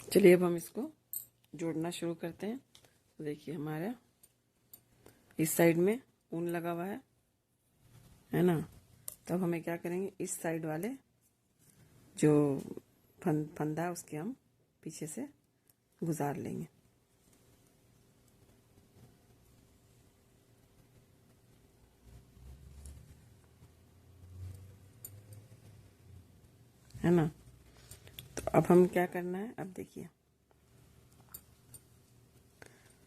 चलिए अब हम इसको जोड़ना शुरू करते हैं। तो देखिए हमारा इस साइड में ऊन लगा हुआ है ना। तब हमें क्या करेंगे, इस साइड वाले जो फंदा है उसके हम पीछे से गुजार लेंगे। है ना। तो अब हम क्या करना है, अब देखिए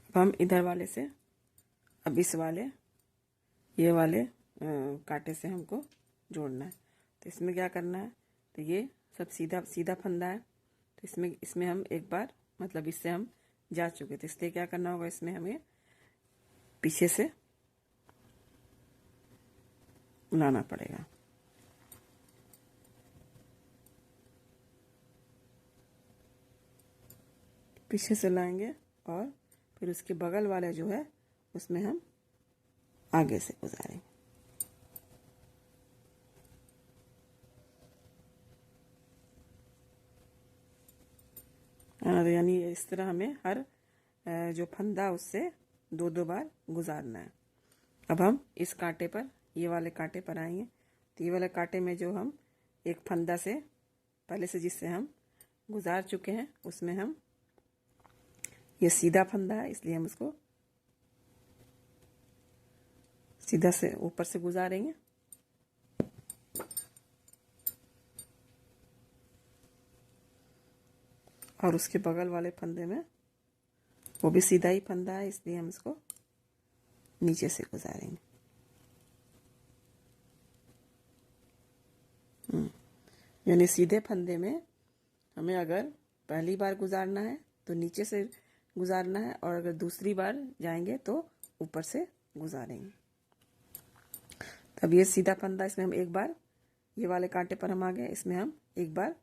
अब हम इधर वाले से, अब इस वाले ये वाले कांटे से हमको जोड़ना है। तो इसमें क्या करना है, तो ये सब सीधा सीधा फंदा है। तो इसमें इसमें हम एक बार मतलब इससे हम जा चुके थे, इसलिए क्या करना होगा, इसमें हमें पीछे से लाना पड़ेगा। पीछे से लाएंगे और फिर उसके बगल वाले जो है उसमें हम आगे से गुजारेंगे। यानी इस तरह हमें हर जो फंदा उससे दो दो बार गुजारना है। अब हम इस कांटे पर, ये वाले कांटे पर आएंगे। तो ये वाले कांटे में जो हम एक फंदा से पहले से जिससे हम गुजार चुके हैं उसमें हम, ये सीधा फंदा है इसलिए हम उसको सीधा से ऊपर से गुजारेंगे। और उसके बगल वाले फंदे में वो भी सीधा ही फंदा है इसलिए हम इसको नीचे से गुजारेंगे। यानी सीधे फंदे में हमें अगर पहली बार गुजारना है तो नीचे से गुजारना है, और अगर दूसरी बार जाएंगे तो ऊपर से गुजारेंगे। तब ये सीधा फंदा, इसमें हम एक बार, ये वाले कांटे पर हम आ गए, इसमें हम एक बार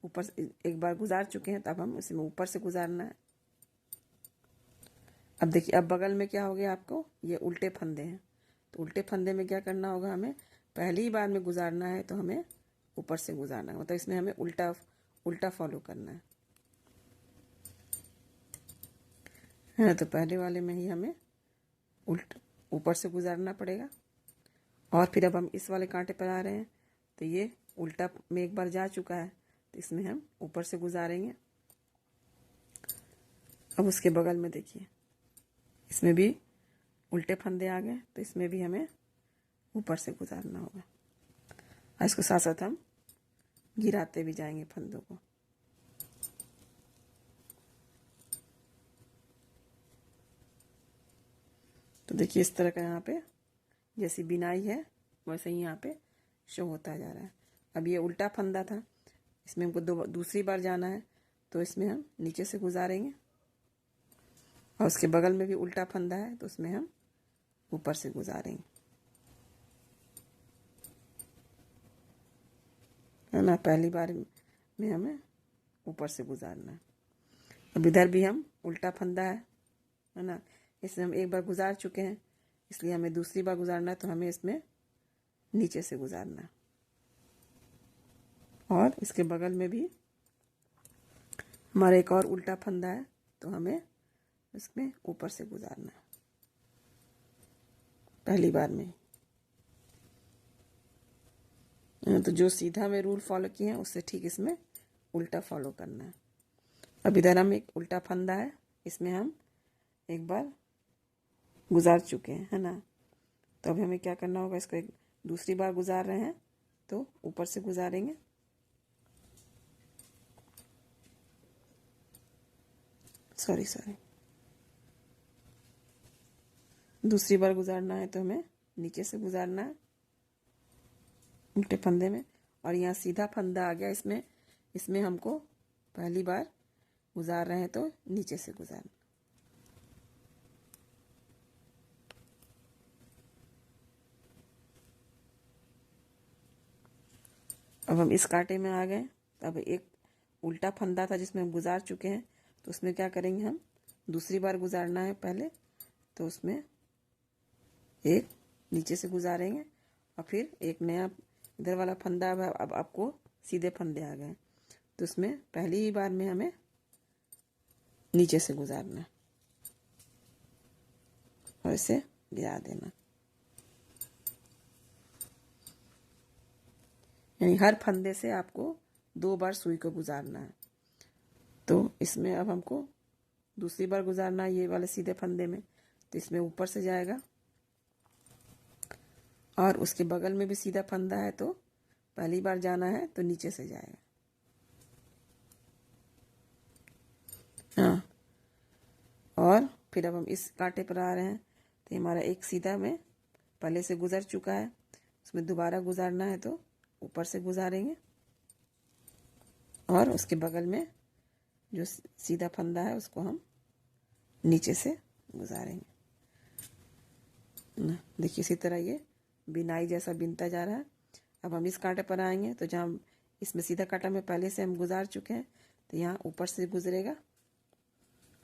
ऊपर से एक बार गुजार चुके हैं, तब हम इसमें ऊपर से गुजारना है। अब देखिए अब बगल में क्या हो गया आपको, ये उल्टे फंदे हैं। तो उल्टे फंदे में क्या करना होगा, हमें पहली बार में गुजारना है तो हमें ऊपर से गुजारना है, मतलब इसमें हमें उल्टा उल्टा फॉलो करना है। तो पहले वाले में ही हमें ऊपर से गुजारना पड़ेगा। और फिर अब हम इस वाले कांटे पर आ रहे हैं, तो ये उल्टा में एक बार जा चुका है तो इसमें हम ऊपर से गुजारेंगे। अब उसके बगल में देखिए इसमें भी उल्टे फंदे आ गए, तो इसमें भी हमें ऊपर से गुजारना होगा। और इसको साथ साथ हम गिराते भी जाएंगे फंदों को। तो देखिए इस तरह का यहाँ पे जैसी बिनाई है वैसे ही यहाँ पे शो होता जा रहा है। अब ये उल्टा फंदा था, इसमें हमको दूसरी बार जाना है तो इसमें हम नीचे से गुजारेंगे। और उसके बगल में भी उल्टा फंदा है तो उसमें हम ऊपर से गुजारेंगे, है ना। पहली बार में हमें ऊपर से गुजारना है। अब इधर भी हम उल्टा फंदा है ना, इसमें हम एक बार गुजार चुके हैं इसलिए हमें दूसरी बार गुजारना है, तो हमें इसमें नीचे से गुजारना है। और इसके बगल में भी हमारा एक और उल्टा फंदा है तो हमें इसमें ऊपर से गुजारना है पहली बार में। तो जो सीधा में रूल फॉलो किए हैं उससे ठीक इसमें उल्टा फॉलो करना है। अब इधर हम एक उल्टा फंदा है, इसमें हम एक बार गुजार चुके हैं, है ना। तो अब हमें क्या करना होगा, इसको एक दूसरी बार गुजार रहे हैं तो ऊपर से गुजारेंगे। सॉरी दूसरी बार गुजारना है तो हमें नीचे से गुजारना है उल्टे फंदे में। और यहाँ सीधा फंदा आ गया, इसमें हमको पहली बार गुजार रहे हैं तो नीचे से गुजारना। अब हम इस कांटे में आ गए। अब एक उल्टा फंदा था जिसमें हम गुजार चुके हैं, तो उसमें क्या करेंगे, हम दूसरी बार गुजारना है पहले, तो उसमें एक नीचे से गुजारेंगे। और फिर एक नया इधर वाला फंदा, अब आपको सीधे फंदे आ गए तो उसमें पहली ही बार में हमें नीचे से गुजारना है और इसे गिरा देना। यानी हर फंदे से आपको 2 बार सुई को गुजारना है। तो इसमें अब हमको दूसरी बार गुजारना है ये वाले सीधे फंदे में, तो इसमें ऊपर से जाएगा और उसके बगल में भी सीधा फंदा है, तो पहली बार जाना है तो नीचे से जाएगा। हाँ, और फिर अब हम इस कांटे पर आ रहे हैं, तो हमारा एक सीधा में पहले से गुजर चुका है, उसमें दोबारा गुजारना है तो ऊपर से गुजारेंगे और उसके बगल में जो सीधा फंदा है उसको हम नीचे से गुजारेंगे ना। देखिए इसी तरह ये बिनाई जैसा बिनता जा रहा है। अब हम इस कांटे पर आएंगे तो जहाँ इसमें सीधा कांटा में पहले से हम गुजार चुके हैं, तो यहाँ ऊपर से गुजरेगा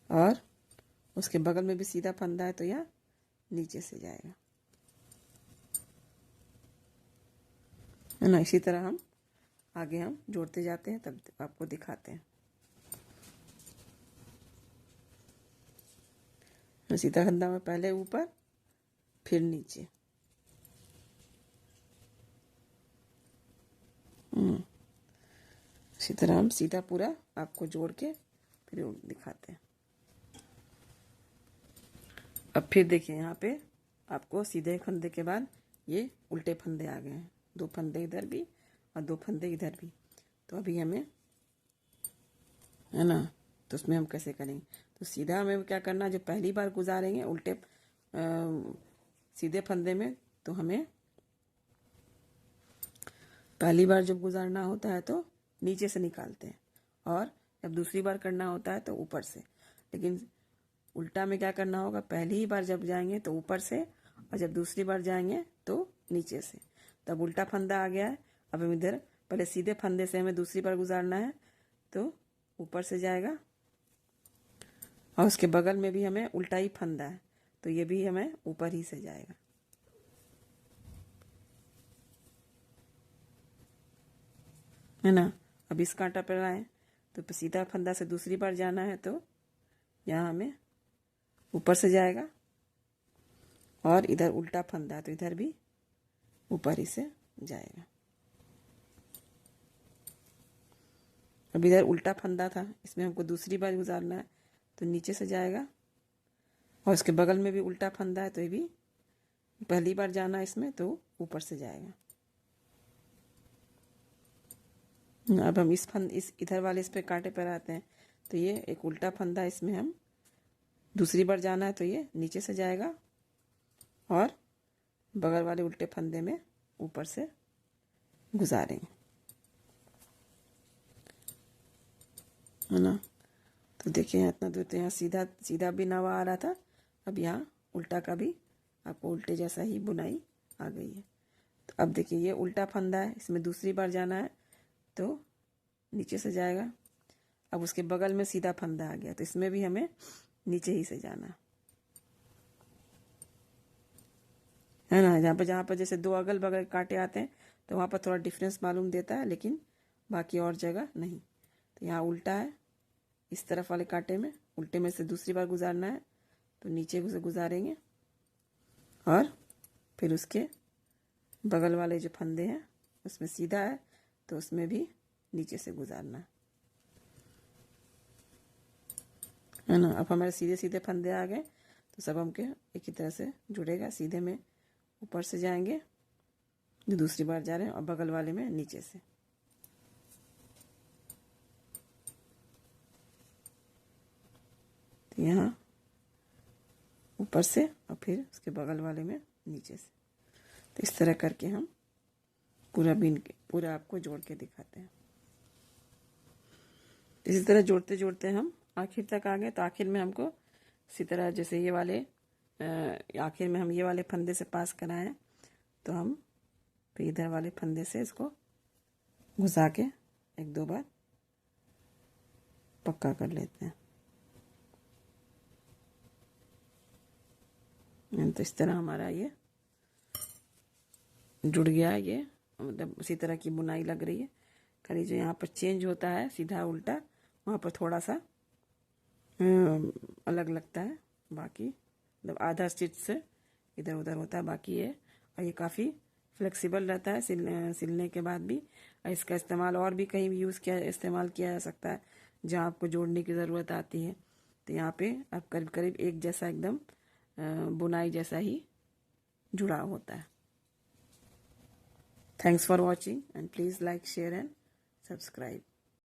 और उसके बगल में भी सीधा फंदा है तो यहाँ नीचे से जाएगा, है ना। इसी तरह हम आगे हम जोड़ते जाते हैं, तब आपको दिखाते हैं। सीधा फंदा में पहले ऊपर फिर नीचे। इसी तरह हम सीधा पूरा आपको जोड़ के फिर दिखाते हैं। अब फिर देखिए यहाँ पे आपको सीधे फंदे के बाद ये उल्टे फंदे आ गए हैं, 2 फंदे इधर भी और 2 फंदे इधर भी। तो अभी हमें, है ना, तो उसमें हम कैसे करेंगे, तो सीधा हमें क्या करना, जो पहली बार गुजारेंगे उल्टे सीधे फंदे में, तो हमें पहली बार जब गुजारना होता है तो नीचे से निकालते हैं और जब दूसरी बार करना होता है तो ऊपर से। लेकिन उल्टा में क्या करना होगा, पहली ही बार जब जाएंगे तो ऊपर से और जब दूसरी बार जाएंगे तो नीचे से। तब उल्टा फंदा आ गया है। अब हम इधर पहले सीधे फंदे से हमें दूसरी बार गुजारना है तो ऊपर से जाएगा और उसके बगल में भी हमें उल्टा ही फंदा है तो ये भी हमें ऊपर ही से जाएगा, है ना। अब इस कांटा पर आए तो सीधा फंदा से दूसरी बार जाना है तो यहाँ हमें ऊपर से जाएगा और इधर उल्टा फंदा तो इधर भी ऊपर ही से जाएगा। अब इधर उल्टा फंदा था, इसमें हमको दूसरी बार गुजारना है तो नीचे से जाएगा और उसके बगल में भी उल्टा फंदा है तो ये भी पहली बार जाना है इसमें तो ऊपर से जाएगा। अब हम इस इधर वाले इस पे कांटे पर आते हैं तो ये एक उल्टा फंदा है, इसमें हम दूसरी बार जाना है तो ये नीचे से जाएगा और बगल वाले उल्टे फंदे में ऊपर से गुजारेंगे, है ना। तो देखिए यहाँ इतना दूर, तो यहाँ सीधा सीधा भी नवा आ रहा था, अब यहाँ उल्टा का भी आपको उल्टे जैसा ही बुनाई आ गई है। तो अब देखिए ये उल्टा फंदा है, इसमें दूसरी बार जाना है तो नीचे से जाएगा। अब उसके बगल में सीधा फंदा आ गया तो इसमें भी हमें नीचे ही से जाना है ना। जहाँ पर जैसे 2 अगल बगल कांटे आते हैं तो वहाँ पर थोड़ा डिफरेंस मालूम देता है, लेकिन बाकी और जगह नहीं। तो यहाँ उल्टा है, इस तरफ वाले कांटे में उल्टे में से दूसरी बार गुजारना है तो नीचे से गुजारेंगे और फिर उसके बगल वाले जो फंदे हैं उसमें सीधा है तो उसमें भी नीचे से गुजारना है ना। अब हमारे सीधे सीधे फंदे आ गए तो सब हमके एक ही तरह से जुड़ेगा। सीधे में ऊपर से जाएंगे जो दूसरी बार जा रहे हैं और बगल वाले में नीचे से। तो यहाँ ऊपर से और फिर उसके बगल वाले में नीचे से। तो इस तरह करके हम पूरा बीन के पूरा आपको जोड़ के दिखाते हैं। इसी तरह जोड़ते जोड़ते हम आखिर तक आ गए। तो आखिर में हमको इसी तरह जैसे ये वाले आखिर में हम ये वाले फंदे से पास कराएं तो हम फिर इधर वाले फंदे से इसको घुसा के 1-2 बार पक्का कर लेते हैं। तो इस तरह हमारा ये जुड़ गया है। ये मतलब उसी तरह की बुनाई लग रही है, खाली जो यहाँ पर चेंज होता है सीधा उल्टा वहाँ पर थोड़ा सा अलग लगता है, बाकी मतलब आधा स्टिच से इधर उधर होता है बाकी ये। और ये काफ़ी फ्लेक्सिबल रहता है सिलने के बाद भी। और इसका इस्तेमाल और भी कहीं भी इस्तेमाल किया जा सकता है जहाँ आपको जोड़ने की ज़रूरत आती है। तो यहाँ पे आप करीब करीब एक जैसा एकदम बुनाई जैसा ही जुड़ा होता है। Thanks for watching and please like share and subscribe.